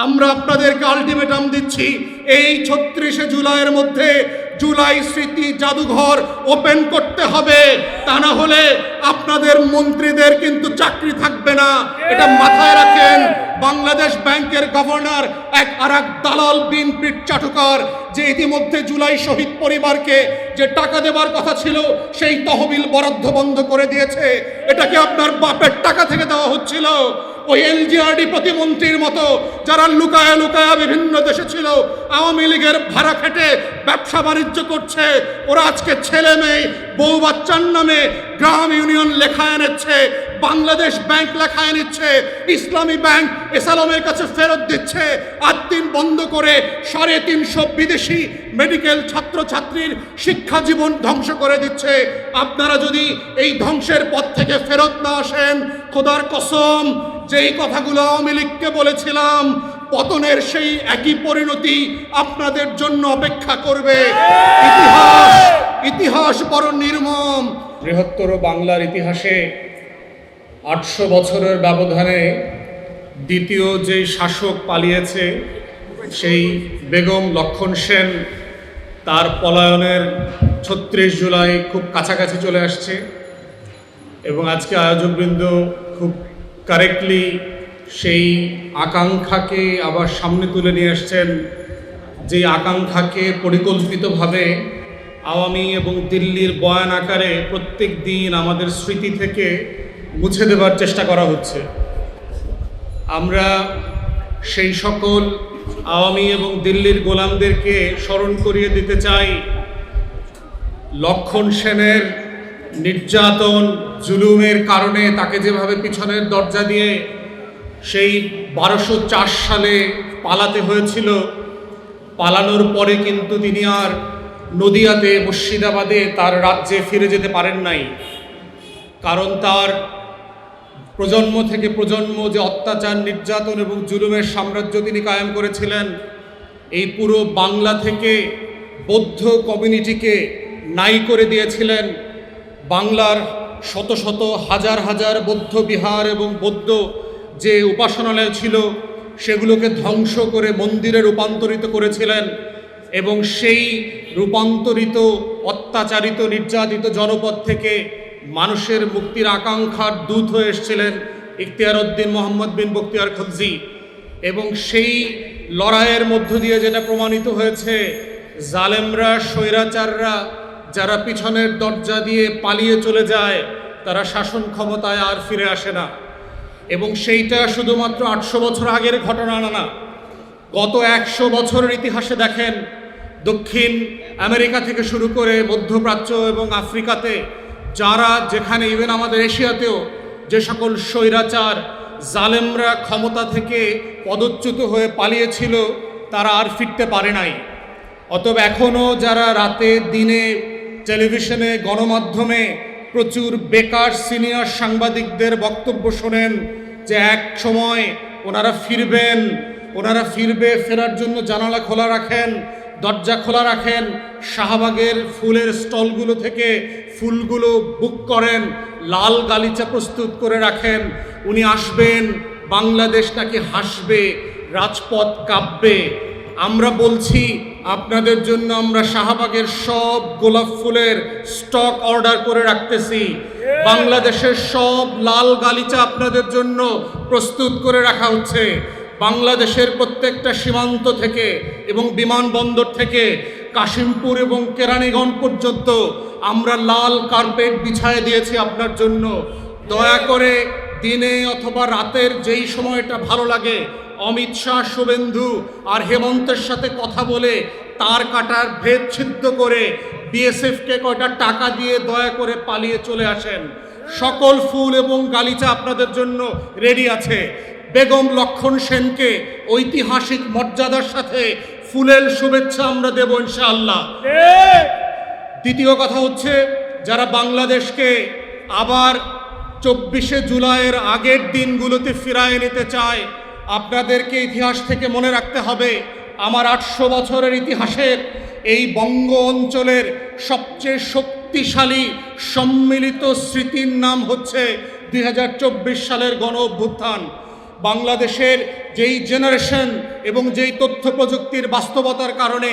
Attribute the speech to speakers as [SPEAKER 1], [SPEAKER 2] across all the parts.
[SPEAKER 1] আমরা আপনাদেরকে আলটিমেটাম দিচ্ছি, এই ৩৬শে জুলাইয়ের মধ্যে জুলাই স্মৃতি জাদুঘর ওপেন করতে হবে, তা না হলে আপনাদের মন্ত্রীদের কিন্তু চাকরি থাকবে না। এটা মাথায় রাখেন। বাংলাদেশ ব্যাংকের গভর্নর আর এক দালাল বিনপিট চাটুকার, যে ইতিমধ্যে জুলাই শহীদ পরিবারকে যে টাকা দেবার কথা ছিল সেই তহবিল বরাদ্দ বন্ধ করে দিয়েছে। এটা কি আপনার বাপের টাকা থেকে দেওয়া হচ্ছিল? ওই এলজিআরডি প্রতিমন্ত্রীর মতো যারা লুকায়া লুকায়া বিভিন্ন দেশে ছিল, আওয়ামী লীগের ভাড়া খেটে ব্যবসা বাণিজ্য করছে, ওরা আজকে ছেলে মেয়ে বউ বাচ্চার নামে গ্রাম ইউনিয়ন লেখায় নিচ্ছে, বাংলাদেশ ব্যাংক লেখায় নিচ্ছে, ইসলামী ব্যাংক এসালমের কাছে ফেরত দিচ্ছে, ৮ দিন বন্ধ করে ৩৫০ বিদেশি মেডিকেল ছাত্রছাত্রীর শিক্ষা জীবন ধ্বংস করে দিচ্ছে। আপনারা যদি এই ধ্বংসের পথ থেকে ফেরত না আসেন, খোদার কসম যেই কথাগুলো আওয়ামী লীগকে বলেছিলাম, পতনের সেই একই পরিণতি আপনাদের জন্য অপেক্ষা করবে। ইতিহাস বড় নির্মম।
[SPEAKER 2] বৃহত্তর বাংলার ইতিহাসে ৮০০ বছরের ব্যবধানে দ্বিতীয় যেই শাসক পালিয়েছে, সেই বেগম লক্ষণ সেন, তার পলায়নের ৩৬ জুলাই খুব কাছাকাছি চলে আসছে এবং আজকে আয়োজকবৃন্দ খুব কারেক্টলি সেই আকাঙ্ক্ষাকে আবার সামনে তুলে নিয়ে আসছেন, যে আকাঙ্ক্ষাকে পরিকল্পিতভাবে আওয়ামী এবং দিল্লির বয়ান আকারে প্রত্যেক দিন আমাদের স্মৃতি থেকে মুছে দেবার চেষ্টা করা হচ্ছে। আমরা সেই সকল আওয়ামী এবং দিল্লির গোলামদেরকে স্মরণ করিয়ে দিতে চাই, লক্ষণ সেনের নির্যাতন জুলুমের কারণে তাকে যেভাবে পিছনের দরজা দিয়ে সেই ১২০৪ সালে পালাতে হয়েছিল, পালানোর পরে কিন্তু তিনি আর নদিয়াতে মুর্শিদাবাদে তার রাজ্যে ফিরে যেতে পারেন নাই। কারণ তার প্রজন্ম থেকে প্রজন্ম যে অত্যাচার নির্যাতন এবং জুলুমের সাম্রাজ্য তিনি কায়েম করেছিলেন, এই পুরো বাংলা থেকে বৌদ্ধ কমিউনিটিকে নাই করে দিয়েছিলেন। বাংলার শত শত হাজার হাজার বৌদ্ধ বিহার এবং বৌদ্ধ যে উপাসনালয় ছিল সেগুলোকে ধ্বংস করে মন্দিরে রূপান্তরিত করেছিলেন এবং সেই রূপান্তরিত অত্যাচারিত নির্যাতিত জনপদ থেকে মানুষের মুক্তির আকাঙ্ক্ষার দূত হয়ে এসেছিলেন ইখতিয়ার উদ্দিন মোহাম্মদ বিন বখতিয়ার খলজি। এবং সেই লড়াইয়ের মধ্য দিয়ে যেটা প্রমাণিত হয়েছে, জালেমরা স্বৈরাচাররা যারা পিছনের দরজা দিয়ে পালিয়ে চলে যায়, তারা শাসন ক্ষমতায় আর ফিরে আসে না। এবং সেইটা শুধুমাত্র ৮০০ বছর আগের ঘটনা না, গত ১০০ বছরের ইতিহাসে দেখেন, দক্ষিণ আমেরিকা থেকে শুরু করে মধ্যপ্রাচ্য এবং আফ্রিকাতে যারা, যেখানে ইভেন আমাদের এশিয়াতেও যে সকল স্বৈরাচার জালেমরা ক্ষমতা থেকে পদচ্যুত হয়ে পালিয়েছিল, তারা আর ফিরতে পারে নাই। অতএব এখনও যারা রাতে দিনে টেলিভিশনে গণমাধ্যমে প্রচুর বেকার সিনিয়র সাংবাদিকদের বক্তব্য শোনেন যে এক সময় ওনারা ফিরবে, ফেরার জন্য জানালা খোলা রাখেন, দরজা খোলা রাখেন, শাহবাগের ফুলের স্টলগুলো থেকে ফুলগুলো বুক করেন, লাল গালিচা প্রস্তুত করে রাখেন, উনি আসবেন, বাংলাদেশ নাকি হাসবে, রাজপথ কাঁপবে। আমরা বলছি আপনাদের জন্য আমরা শাহবাগের সব গোলাপ ফুলের স্টক অর্ডার করে রাখতেছি, বাংলাদেশের সব লাল গালিচা আপনাদের জন্য প্রস্তুত করে রাখা হচ্ছে। বাংলাদেশের প্রত্যেকটা সীমান্ত থেকে এবং বিমানবন্দর থেকে কাশিমপুর এবং কেরানীগঞ্জ পর্যন্ত আমরা লাল কার্পেট বিছায় দিয়েছি আপনার জন্য। দয়া করে দিনে অথবা রাতের যেই সময়টা ভালো লাগে, অমিত শাহ, শুভেন্দু আর হেমন্তের সাথে কথা বলে তার কাটার ভেদ ছিদ্র করে বিএসএফকে কয়টা টাকা দিয়ে দয়া করে পালিয়ে চলে আসেন। সকল ফুল এবং গালিচা আপনাদের জন্য রেডি আছে। বেগম লক্ষণ সেনকে ঐতিহাসিক মর্যাদার সাথে ফুলেল শুভেচ্ছা আমরা দেব ইনশাআল্লাহ। দ্বিতীয় কথা হচ্ছে, যারা বাংলাদেশকে আবার ২৪শে জুলাইয়ের আগের দিনগুলোতে ফিরায় নিতে চায়, আপনাদেরকে ইতিহাস থেকে মনে রাখতে হবে, আমার ৮০০ বছরের ইতিহাসের এই বঙ্গ অঞ্চলের সবচেয়ে শক্তিশালী সম্মিলিত স্মৃতির নাম হচ্ছে ২০২৪ সালের গণ অভ্যুত্থান। বাংলাদেশের যেই জেনারেশন এবং যেই তথ্য প্রযুক্তির বাস্তবতার কারণে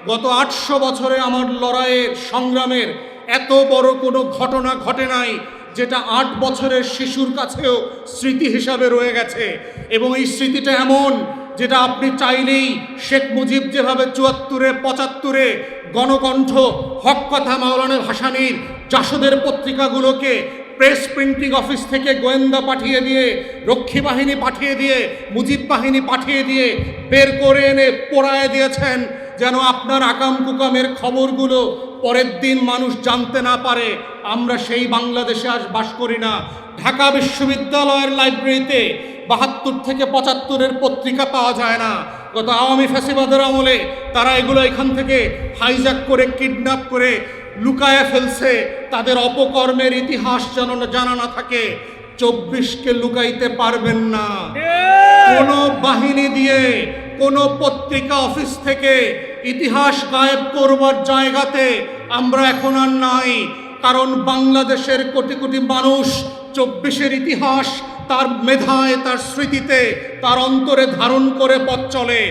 [SPEAKER 2] গত 800 বছরে আমার লড়াইয়ের সংগ্রামের এত বড় কোনো ঘটনা ঘটে নাই যেটা 8 বছরের শিশুর কাছেও স্মৃতি হিসাবে রয়ে গেছে। এবং এই স্মৃতিটা এমন যেটা আপনি চাইলেই শেখ মুজিব যেভাবে 74-এ 75-এ গণকণ্ঠ, হক কথা, মাওলানা ভাসানীর, জাসদের পত্রিকাগুলোকে প্রেস প্রিন্টিং অফিস থেকে গোয়েন্দা পাঠিয়ে দিয়ে, রক্ষী বাহিনী পাঠিয়ে দিয়ে, মুজিব বাহিনী পাঠিয়ে দিয়ে বের করে এনে পোড়ায় দিয়েছেন যেন আপনার আকাম কুকামের খবরগুলো পরের দিন মানুষ জানতে না পারে। আমরা সেই বাংলাদেশে আজ বাস করি না। ঢাকা বিশ্ববিদ্যালয়ের লাইব্রেরিতে 72 থেকে 75-এর পত্রিকা পাওয়া যায় না। গত আওয়ামী ফ্যাসিবাদের আমলে তারা এগুলো এখান থেকে হাইজ্যাক করে, কিডন্যাপ করে লুকায়ে ফেলছে। তাদের অপকর্মের ইতিহাস যেন জানা না থাকে। 24কে লুকাইতে পারবেন না। কোনো বাহিনী দিয়ে, কোনো পত্রিকা অফিস থেকে ইতিহাস গায়েব করবার জায়গাতে আমরা এখন আর নাই। কারণ বাংলাদেশের কোটি কোটি মানুষ 24-এর ইতিহাস তার মেধায়, তার স্মৃতিতে, তার অন্তরে ধারণ করে পথ চলে।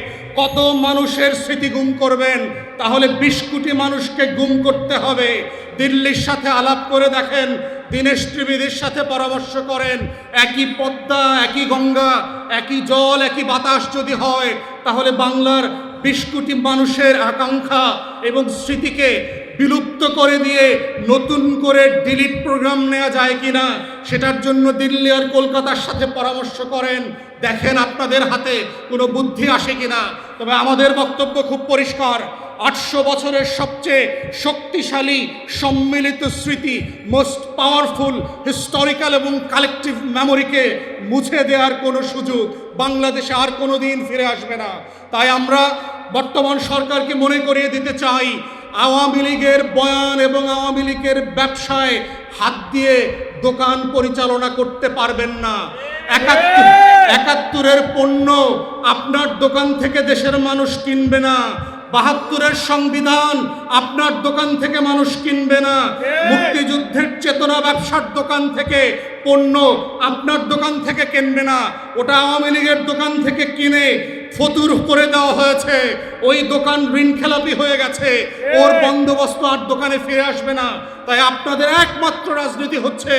[SPEAKER 2] কত মানুষের স্মৃতি গুম করবেন? তাহলে 20 কোটি মানুষকে গুম করতে হবে। দিল্লির সাথে আলাপ করে দেখেন, দীনেশ ত্রিবেদীর সাথে পরামর্শ করেন। একই পদ্মা, একই গঙ্গা, একই জল, একই বাতাস যদি হয়, তাহলে বাংলার 20 কোটি মানুষের আকাঙ্ক্ষা এবং স্মৃতিকে বিলুপ্ত করে দিয়ে নতুন করে ডিলিট প্রোগ্রাম নেওয়া যায় কিনা, সেটার জন্য দিল্লি আর কলকাতার সাথে পরামর্শ করেন। দেখেন আপনাদের হাতে কোনো বুদ্ধি আসে কিনা। তবে আমাদের বক্তব্য খুব পরিষ্কার। 800 বছরের সবচেয়ে শক্তিশালী সম্মিলিত স্মৃতি, মোস্ট পাওয়ারফুল হিস্টোরিক্যাল এবং কালেকটিভ মেমোরিকে মুছে দেওয়ার কোনো সুযোগ বাংলাদেশে আর কোনো দিন ফিরে আসবে না। তাই আমরা বর্তমান সরকারকে মনে করিয়ে দিতে চাই, আওয়ামী লীগের বয়ান এবং আওয়ামী লীগের ব্যবসায় হাত দিয়ে দোকান পরিচালনা করতে পারবেন না। 71-এর পণ্য আপনার দোকান থেকে দেশের মানুষ কিনবে না। 72-এর সংবিধান আপনার দোকান থেকে মানুষ কিনবে না। মুক্তিযুদ্ধের চেতনা ব্যবসার দোকান থেকে পণ্য আপনার দোকান থেকে কিনবে না। ওটা আওয়ামী লীগের দোকান থেকে কিনে ফতুর করে দেওয়া হয়েছে। ওই দোকান ঋণ খেলাপি হয়ে গেছে। ওর বন্দোবস্ত আর দোকানে ফিরে আসবে না। তাই আপনাদের একমাত্র রাজনীতি হচ্ছে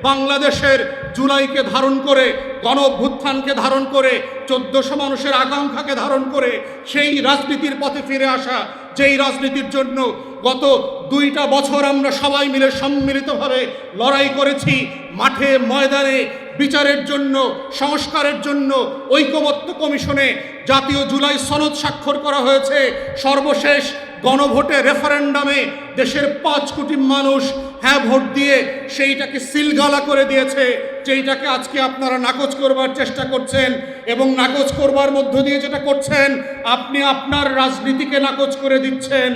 [SPEAKER 2] বাংলাদেশের জুলাইকে ধারণ করে, গণ অভ্যুত্থানকে ধারণ করে, 1400 মানুষের আকাঙ্ক্ষাকে ধারণ করে সেই রাজনীতির পথে ফিরে আসা, যেই রাজনীতির জন্য গত 2টা বছর আমরা সবাই মিলে সম্মিলিতভাবে লড়াই করেছি। মাঠে ময়দানে বিচারের জন্য, সংস্কারের জন্য ঐকমত্য কমিশনে জাতীয় জুলাই সনদ স্বাক্ষর করা হয়েছে। সর্বশেষ গণভোটে, রেফারেন্ডামে দেশের 5 কোটি মানুষ হ্যাঁ ভোট দিয়ে সেইটাকে সিলগালা করে দিয়েছে, যেইটাকে আজকে আপনারা নাকচ করবার চেষ্টা করছেন। এবং নাকচ করবার মধ্য দিয়ে যেটা করছেন, আপনি আপনার রাজনীতিকে নাকচ করে দিচ্ছেন।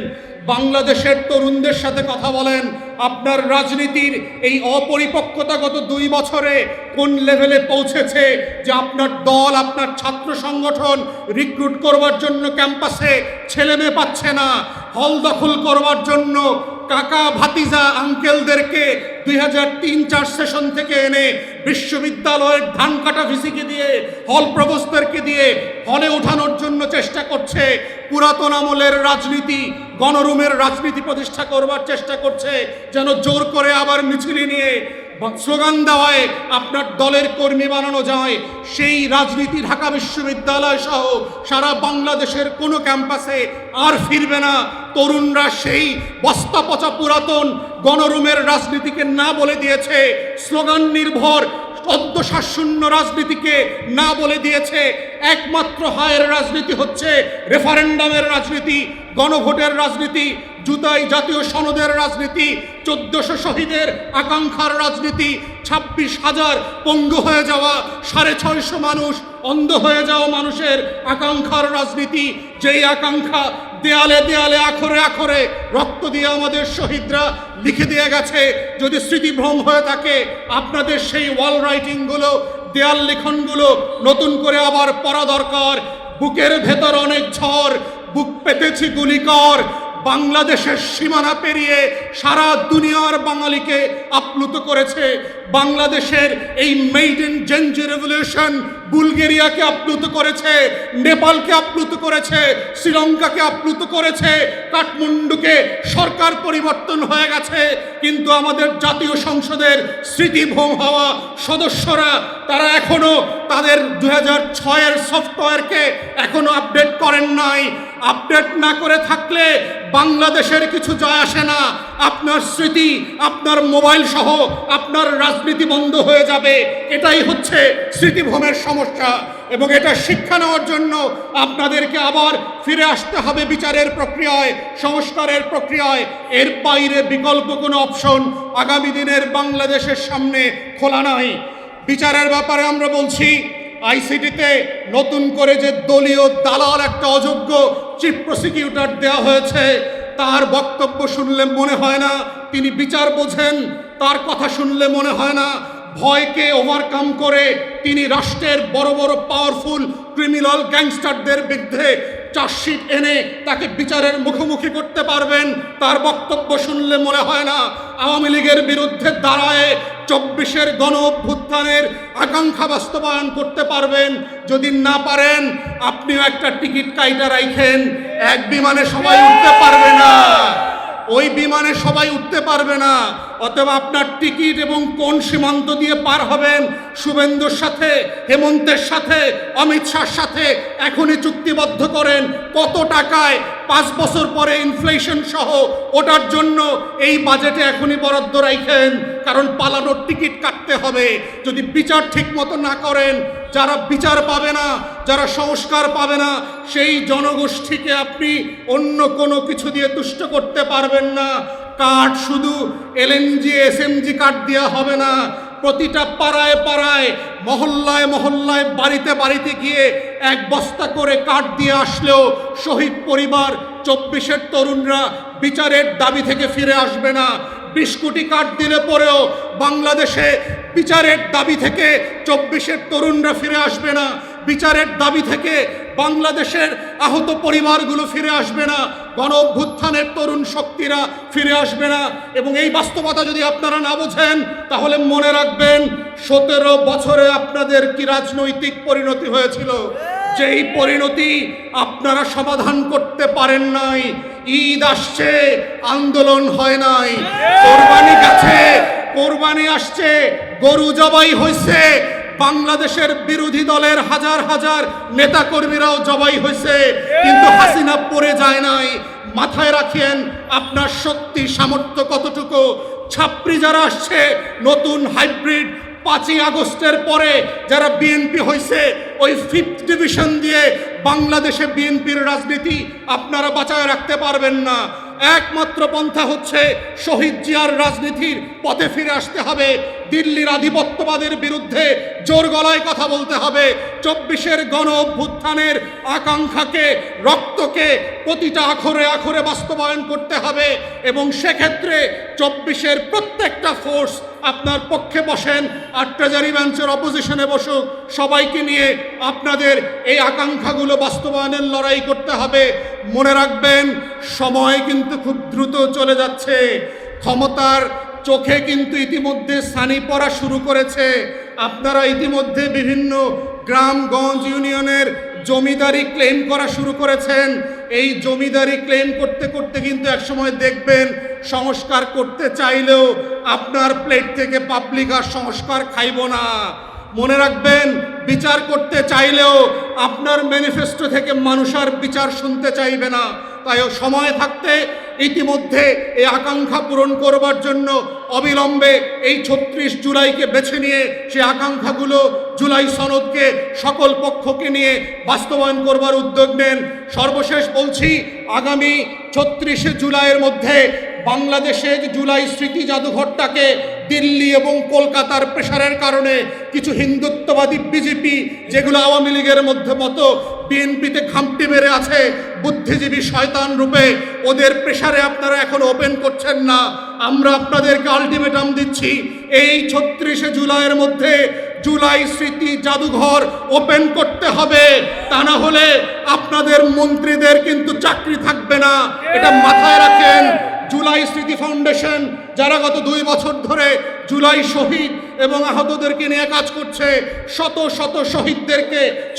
[SPEAKER 2] বাংলাদেশের তরুণদের সাথে কথা বলেন, আপনার রাজনীতির এই অপরিপক্কতা গত 2 বছরে কোন লেভেলে পৌঁছেছে যে আপনার দল, আপনার ছাত্র সংগঠন রিক্রুট করবার জন্য ক্যাম্পাসে ছেলে মেয়ে পাচ্ছে না। হল দখল করবার জন্য কাকা ভাতিজা আঙ্কেলদেরকে 2003-4 সেশন থেকে এনে বিশ্ববিদ্যালয়ের ধান কাটা ভিসিকে দিয়ে, হল প্রভোস্টদেরকে দিয়ে হলে ওঠানোর জন্য চেষ্টা করছে। পুরাতন আমলের রাজনীতি, গণরুমের রাজনীতি প্রতিষ্ঠা করবার চেষ্টা করছে, যেন জোর করে আবার মিছিল নিয়ে স্লোগান দেওয়ায় আপনার দলের কর্মী বানানো যায়। সেই রাজনীতি ঢাকা বিশ্ববিদ্যালয় সহ সারা বাংলাদেশের কোনো ক্যাম্পাসে আর ফিরবে না। তরুণরা সেই বস্তা পচা পুরাতন গণরুমের রাজনীতিকে না বলে দিয়েছে, স্লোগান নির্ভর অধ্যশাসশূন্য রাজনীতিকে না বলে দিয়েছে। একমাত্র হায়ের রাজনীতি হচ্ছে রেফারেন্ডামের রাজনীতি, গণভোটের রাজনীতি, জুলাই জাতীয় সনদের রাজনীতি, 1400 শহীদের আকাঙ্ক্ষার রাজনীতি, 26,000 পঙ্গু হয়ে যাওয়া, 650 মানুষ অন্ধ হয়ে যাওয়া মানুষের আকাঙ্ক্ষার রাজনীতি। যেই আকাঙ্ক্ষা দেয়ালে দেয়ালে, আখরে আখরে রক্ত দিয়ে আমাদের শহীদরা লিখে দিয়ে গেছে। যদি স্মৃতিভ্রম হয়ে থাকে, আপনাদের সেই ওয়াল রাইটিংগুলো, দেয়াল লিখনগুলো নতুন করে আবার পড়া দরকার। বুকের ভেতর অনেক ঝড়, বুক পেতেছি গুলিকর, বাংলাদেশের সীমানা পেরিয়ে সারা দুনিয়ার বাঙালিকে আপ্লুত করেছে। বাংলাদেশের এই মেড ইন জেনজি রেভলিউশন
[SPEAKER 1] বুলগেরিয়াকে আপ্লুত করেছে, নেপালকে আপ্লুত করেছে, শ্রীলঙ্কাকে আপ্লুত করেছে, কাঠমান্ডুকে সরকার পরিবর্তন হয়ে গেছে, কিন্তু আমাদের জাতীয় সংসদের স্মৃতিভ্রম হওয়া সদস্যরা তারা এখনো তাদের 2006-এর সফটওয়্যারকে এখনো আপডেট করেন নাই। আপডেট না করে থাকলে বাংলাদেশের কিছু যায় আসে না। আপনার স্মৃতি, আপনার মোবাইল সহ আপনার রাজনীতি বন্ধ হয়ে যাবে। এটাই হচ্ছে স্মৃতিভ্রমের সমস্যা, এবং এটা শিক্ষা নেওয়ার জন্য আপনাদেরকে আবার ফিরে আসতে হবে বিচারের প্রক্রিয়ায়, সংস্কারের প্রক্রিয়ায়। এর বাইরে বিকল্প কোনো অপশন আগামী দিনের বাংলাদেশের সামনে খোলা নাই। বিচারের ব্যাপারে আমরা বলছি, আইসিটিতে নতুন করে যে দলীয় দালাল একটা অযোগ্য চিফ প্রসিকিউটর দেওয়া হয়েছে, তার বক্তব্য শুনলে মনে হয় না তিনি বিচার বোঝেন। তার কথা শুনলে মনে হয় না ভয়কে ওভারকাম করে তিনি রাষ্ট্রের বড় বড় পাওয়ারফুল ক্রিমিনাল গ্যাংস্টারদের বিরুদ্ধে চার্জশিট এনে তাকে বিচারের মুখোমুখি করতে পারবেন। তার বক্তব্য শুনলে মনে হয় না আওয়ামী লীগের বিরুদ্ধে দাঁড়ায় 24-এর গণ অভ্যুত্থানের আকাঙ্ক্ষা বাস্তবায়ন করতে পারবেন। যদি না পারেন, আপনিও একটা টিকিট কাইটা রাখেন, এক বিমানে সবাই উঠতে পারবে না, ওই বিমানে সবাই উঠতে পারবে না। অতএব আপনার টিকিট এবং কোন সীমান্ত দিয়ে পার হবেন, শুভেন্দুর সাথে, হেমন্তের সাথে, অমিত শাহর সাথে এখনই চুক্তিবদ্ধ করেন। কত টাকায় 5 বছর পরে ইনফ্লেশন সহ ওটার জন্য এই বাজেটে এখনই বরাদ্দ রাখেন, কারণ পালানোর টিকিট কাটতে হবে। যদি বিচার ঠিক মতো না করেন, যারা বিচার পাবে না, যারা সংস্কার পাবে না, সেই জনগোষ্ঠীকে আপনি অন্য কোনো কিছু দিয়ে তুষ্ট করতে পারবেন না। কার্ড শুধু এলএনজি এসএমজি কার্ড দেওয়া হবে না, প্রতিটা পাড়ায় পাড়ায়, মহল্লায় মহল্লায়, বাড়িতে বাড়িতে গিয়ে 1 বস্তা করে কার্ড দিয়ে আসলেও শহীদ পরিবার 24-এর তরুণরা বিচারের দাবি থেকে ফিরে আসবে না। 20 কোটি কার্ড দিলে পরেও বাংলাদেশে বিচারের দাবি থেকে 24-এর তরুণরা ফিরে আসবে না। বিচারের দাবি থেকে বাংলাদেশের আহত পরিবারগুলো ফিরে আসবে না, গণ অভ্যুত্থানের তরুণ শক্তিরা ফিরে আসবে না। এবং এই বাস্তবতা যদি আপনারা না বোঝেন, তাহলে মনে রাখবেন 17 বছরে আপনাদের কি রাজনৈতিক পরিণতি হয়েছিল, যেই পরিণতি আপনারা সমাধান করতে পারেন নাই। ঈদ আসছে, আন্দোলন হয় নাই, কোরবানি গেছে, কোরবানি আসছে, গরু জবাই হয়েছে, বাংলাদেশের বিরোধী দলের হাজার হাজার নেতাকর্মীরাও জবাই হয়েছে, কিন্তু হাসিনা পড়ে যায় নাই। মাথায় রাখেন আপনার শক্তি সামর্থ্য কতটুকু। ছাত্রী যারা আসছে, নতুন হাইব্রিড 5ই আগস্টের পরে যারা বিএনপি হয়েছে, ওই 5th ডিভিশন দিয়ে বাংলাদেশে বিএনপির রাজনীতি আপনারা বাঁচায় রাখতে পারবেন না। একমাত্র পন্থা হচ্ছে শহীদ জিয়ার রাজনীতির পথে ফিরে আসতে হবে। দিল্লির আধিপত্যবাদের বিরুদ্ধে জোর গলায় কথা বলতে হবে। 24-এর গণ অভ্যুত্থানের আকাঙ্ক্ষাকে, রক্তকে প্রতিটা আখরে আখরে বাস্তবায়ন করতে হবে, এবং সেক্ষেত্রে 24-এর প্রত্যেকটা ফোর্স আপনার পক্ষে বসেন, আর ট্রেজারি বেঞ্চের অপোজিশনে বসুক, সবাইকে নিয়ে আপনাদের এই আকাঙ্ক্ষাগুলো বাস্তবায়নের লড়াই করতে হবে। মনে রাখবেন, সময় কিন্তু খুব দ্রুত চলে যাচ্ছে। ক্ষমতার চোখে কিন্তু ইতিমধ্যে ছানি পড়া শুরু করেছে। আপনারা ইতিমধ্যে বিভিন্ন গ্রামগঞ্জ ইউনিয়নের জমিদারি ক্লেম করা শুরু করেছেন। এই জমিদারি ক্লেম করতে করতে কিন্তু একসময় দেখবেন সংস্কার করতে চাইলেও আপনার প্লেট থেকে পাবলিক আর সংস্কার খাইব না। মনে রাখবেন, বিচার করতে চাইলেও আপনার ম্যানিফেস্টো থেকে মানুষ আর বিচার শুনতে চাইবে না। তাই সময় থাকতে ইতিমধ্যে এই আকাঙ্ক্ষা পূরণ করবার জন্য অবিলম্বে এই 36 জুলাইকে বেছে নিয়ে সে আকাঙ্ক্ষাগুলো, জুলাই সনদকে সকল পক্ষকে নিয়ে বাস্তবায়ন করবার উদ্যোগ নেন। সর্বশেষ বলছি, আগামী 36শে জুলাইয়ের মধ্যে বাংলাদেশে জুলাই স্মৃতি জাদুঘরটাকে দিল্লি এবং কলকাতার প্রেশারের কারণে কিছু হিন্দুত্ববাদী বিজেপি, যেগুলো আওয়ামী লীগের মধ্যে মতো বিএনপিতে খামটি মেরে আছে বুদ্ধিজীবী শয়তান রূপে, ওদের প্রেশারে আপনারা এখন ওপেন করছেন না। আমরা আপনাদেরকে আলটিমেটাম দিচ্ছি, এই 36শে জুলাইয়ের মধ্যে জুলাই স্মৃতি জাদুঘর ওপেন করতে হবে। তা না হলে আপনাদের মন্ত্রীদের কিন্তু চাকরি থাকবে না। এটা মাথায় রাখেন। জুলাই স্মৃতি ফাউন্ডেশন যারা গত 2 বছর ধরে জুলাই শহীদ এবং আহতদেরকে নিয়ে কাজ করছে, শত শত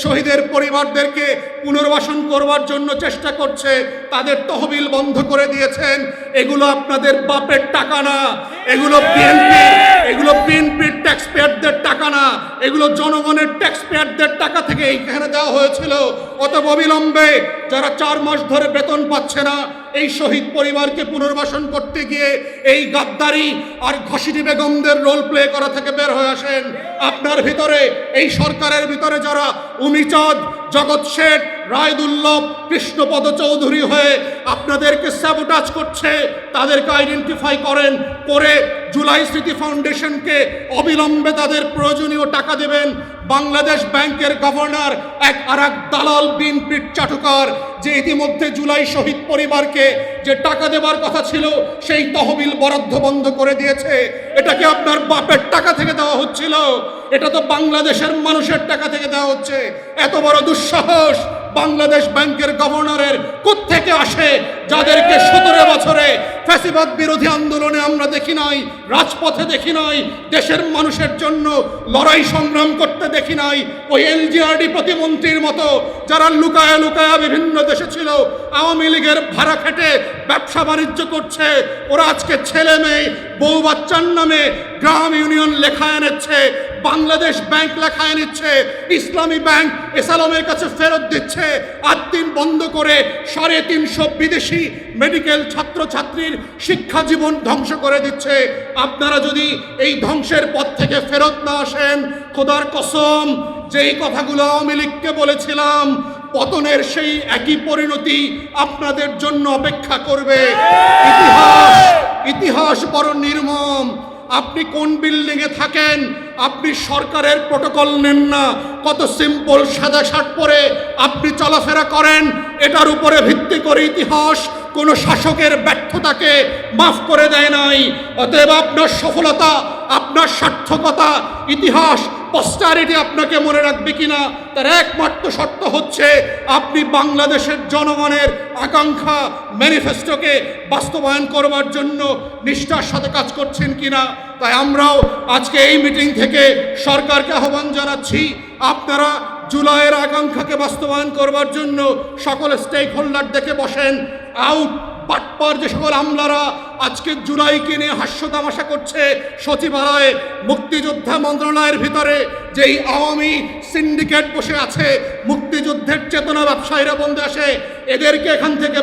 [SPEAKER 1] শহীদের পরিবারদেরকে পুনর্বাসন করবার জন্য চেষ্টা করছে, তাদের তহবিল বন্ধ করে দিয়েছেন। এগুলো আপনাদের বাপের টাকা না, এগুলো বিএনপির ট্যাক্স পেয়ারদের টাকা না, এগুলো জনগণের ট্যাক্স পেয়ারদের টাকা থেকে এইখানে দেওয়া হয়েছিল। অতএব অবিলম্বে যারা 4 মাস ধরে বেতন পাচ্ছে না, এই শহীদ পরিবারকে পুনর্বাসন করতে গিয়ে এই গাদ্দারি আর ঘসিটি বেগমদের রোল প্লে করা থেকে বের হয়ে আসেন। আপনার ভিতরে, এই সরকারের ভিতরে যারা উমিচাঁদ, জগৎ শেঠ, রায়দুল্লভ, কৃষ্ণপদ চৌধুরী হয়ে আপনাদেরকে স্যাবোটাজ করছে, তাদেরকে আইডেন্টিফাই করে জুলাই স্মৃতি ফাউন্ডেশনকে অবিলম্বে তাদের প্রয়োজনীয় টাকা দেবেন। বাংলাদেশ ব্যাংকের গভর্নর আর এক দালাল বিএনপির চাটুকার, যে ইতিমধ্যে জুলাই শহীদ পরিবারকে যে টাকা দেবার কথা ছিল সেই তহবিল বরাদ্দ বন্ধ করে দিয়েছে। এটা কি আপনার বাপের টাকা থেকে দেওয়া হচ্ছিল? এটা তো বাংলাদেশের মানুষের টাকা থেকে দেওয়া হচ্ছে। এত বড় দুঃসাহস বাংলাদেশ ব্যাংকের গভর্নরের কোত্থেকে আসে, যাদেরকে 17 বছরে ফ্যাসিবাদ বিরোধী আন্দোলনে আমরা দেখি নাই, রাজপথে দেখি নাই, দেশের মানুষের জন্য লড়াই সংগ্রাম করতে দেখি নাই। ওই এলজিআরডি প্রতিমন্ত্রীর মতো যারা লুকায়া লুকায়া বিভিন্ন দেশে ছিল, আওয়ামী লীগের ভাড়া খেটে ব্যবসা বাণিজ্য করছে, ওরা আজকে ছেলে মেয়ে বউ বাচ্চার নামে গ্রাম ইউনিয়ন লেখায় এনেছে, বাংলাদেশ ব্যাংক লেখায় নিচ্ছে, ইসলামী ব্যাংক এসালমের কাছে ফেরত দিচ্ছে, 8 দিন বন্ধ করে 350 বিদেশি মেডিকেল ছাত্রছাত্রীর শিক্ষা জীবন ধ্বংস করে দিচ্ছে। আপনারা যদি এই ধ্বংসের পথ থেকে ফেরত না আসেন, খোদার কসম যেই কথাগুলো আওয়ামী লীগকে বলেছিলাম, পতনের সেই একই পরিণতি আপনাদের জন্য অপেক্ষা করবে। ইতিহাস বড় নির্মম। আপনি কোন বিল্ডিংয়ে থাকেন, আপনি সরকারের প্রটোকল নেন না, কত সিম্পল সাদা শার্ট পরে আপনি চলাফেরা করেন, এটার উপরে ভিত্তি করে ইতিহাস কোন শাসকের ব্যর্থতাকে মাফ করে দেয় নাই। অতএব আপনার সফলতা, আপনার সার্থকতা ইতিহাস পোস্টারিটি আপনাকে মনে রাখবে কিনা তার একমাত্র শর্ত হচ্ছে আপনি বাংলাদেশের জনগণের আকাঙ্ক্ষা ম্যানিফেস্টোকে বাস্তবায়ন করবার জন্য নিষ্ঠার সাথে কাজ করছেন কিনা। তাই আমরাও আজকে এই মিটিং থেকে সরকারকে আহ্বান জানাচ্ছি, আপনারা জুলাইয়ের আকাঙ্ক্ষাকে বাস্তবায়ন করবার জন্য সকল স্টেক হোল্ডার দেখে বসেন। আউট বাটপার যে সকল আমলারা আজকে জুলাইকে নিয়ে হাস্য তামাশা করছে সচিবালয়ে, মুক্তিযোদ্ধা মন্ত্রণালয়ের ভিতরে যেই আওয়ামী সিন্ডিকেট বসে আছে, মুক্তিযুদ্ধের চেতনা ব্যবসায়ীরা বন্ধে আসে, এদেরকে এখান থেকে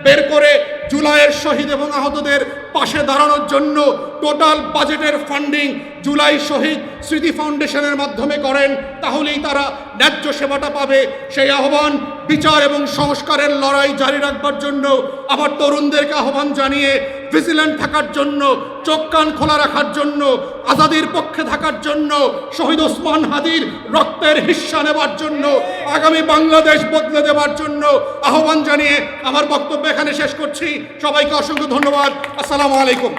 [SPEAKER 1] বের করে জুলাইয়ের শহীদ এবং আহতদের পাশে দাঁড়ানোর জন্য টোটাল বাজেটের ফান্ডিং জুলাই শহীদ স্মৃতি ফাউন্ডেশনের মাধ্যমে করেন, তাহলেই তারা ন্যায্য সেবাটা পাবে। সেই আহ্বান, বিচার এবং সংস্কারের লড়াই জারি রাখবার জন্য আমার তরুণদেরকে আহ্বান জানিয়ে ভিজিল্যান্ট থাকার জন্য, চোখ কান খোলা রাখার জন্য, আজাদির পক্ষে থাকার জন্য, শহীদ ওসমান হাদির রক্তের হিস্সা নেবার জন্য, আগামী বাংলাদেশ বদলে দেবার জন্য আহ্বান জানিয়ে আমার বক্তব্য এখানে শেষ করছি। সবাইকে অসংখ্য ধন্যবাদ। আসসালামু আলাইকুম।